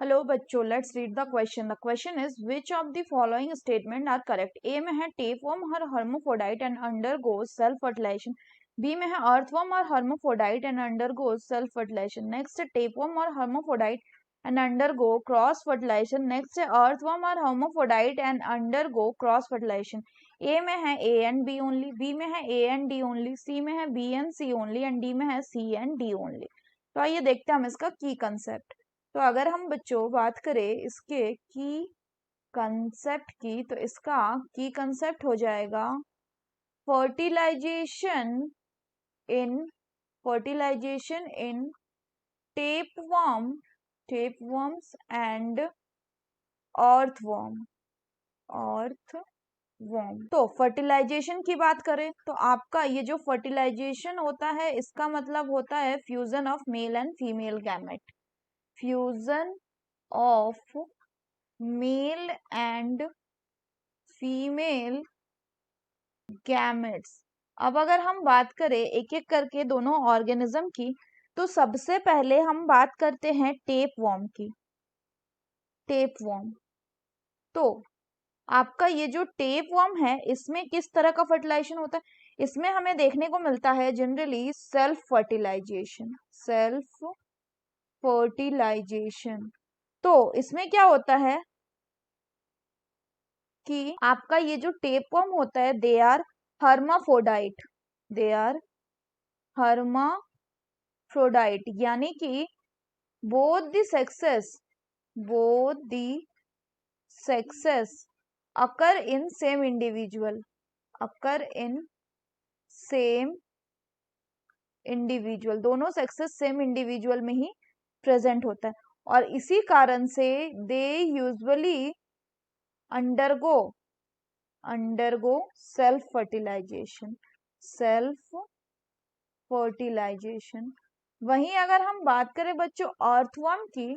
Hello बच्चों, let's read the question. The question is which of the following statement are correct. A में है tapeworm हर hermaphrodite and undergoes self fertilisation. B में है earthworm are hermaphrodite and undergoes self fertilisation. Next है tapeworm are hermaphrodite and undergo cross fertilisation. Next है earthworm are hermaphrodite and undergo cross fertilisation. A में है A and B only, B में है A and D only, C में है B and C only and D में है सी and D only. तो आइए देखते हैं हम इसका की कंसेप्ट। तो अगर हम बच्चों बात करें इसके की कंसेप्ट की, तो इसका की कंसेप्ट हो जाएगा fertilization in tapeworms and earthworm. तो फर्टिलाइजेशन की बात करें तो आपका ये जो फर्टिलाइजेशन होता है इसका मतलब होता है fusion of male and female gamete. Fusion of male and female gametes. अब अगर हम बात करें एक एक करके दोनों ऑर्गेनिज्म की, तो सबसे पहले हम बात करते हैं टेपवर्म की। टेपवर्म, तो आपका ये जो टेपवर्म है इसमें किस तरह का फर्टिलाइजेशन होता है? इसमें हमें देखने को मिलता है जनरली सेल्फ फर्टिलाइजेशन। तो इसमें क्या होता है कि आपका ये जो टेपवर्म होता है दे आर हर्माफ्रोडाइट, यानी कि both the sexes occur in same individual, दोनों सेक्सेस सेम इंडिविजुअल में ही प्रेजेंट होता है और इसी कारण से they usually undergo self fertilization. वहीं अगर हम बात करें बच्चों अर्थवर्म की,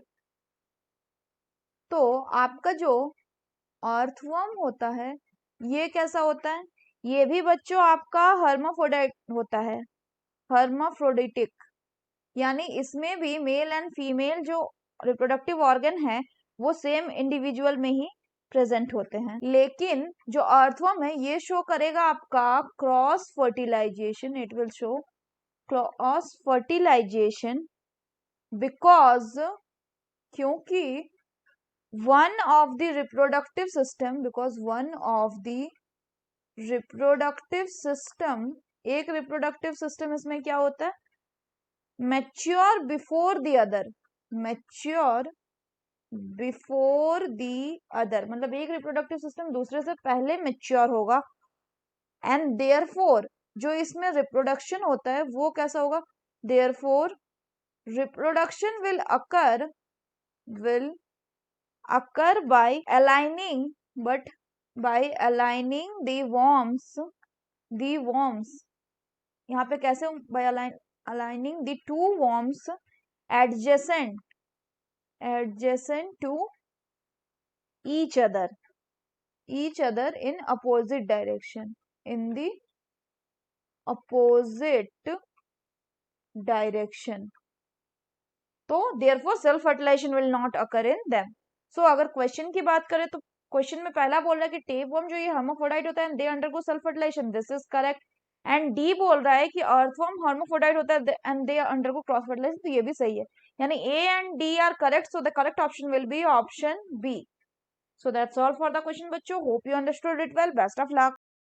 तो आपका जो अर्थवर्म होता है ये कैसा होता है? ये भी बच्चों आपका हर्माफ्रोडाइट होता है, हर्माफ्रोडिटिक, यानी इसमें भी मेल एंड फीमेल जो रिप्रोडक्टिव ऑर्गन है वो सेम इंडिविजुअल में ही प्रेजेंट होते हैं। लेकिन जो अर्थवर्म है ये शो करेगा आपका cross fertilization, it will show cross fertilization क्योंकि one of the reproductive system, एक रिप्रोडक्टिव सिस्टम इसमें क्या होता है? मैच्योर बिफोर द अदर, मतलब एक रिप्रोडक्टिव सिस्टम दूसरे से पहले मैच्योर होगा एंड देयरफॉर जो इसमें रिप्रोडक्शन होता है वो कैसा होगा? Therefore reproduction will occur by aligning the worms, यहाँ पे कैसे? by aligning the two worms adjacent to each other in opposite direction, तो therefore self fertilization will not occur in them. सो अगर क्वेश्चन की बात करें तो क्वेश्चन में पहला बोल रहा है कि टेपवर्म जो ये हर्माफ्रोडाइट होता है they undergo self fertilisation, this is correct. And D बोल रहा है कि अर्थवर्म हर्माफ्रोडाइट होता है and they undergo cross fertilisation, तो ये भी सही है, यानी A and D are correct. So the correct option will be option B. So that's all for the question बच्चों, hope you understood it well, best of luck.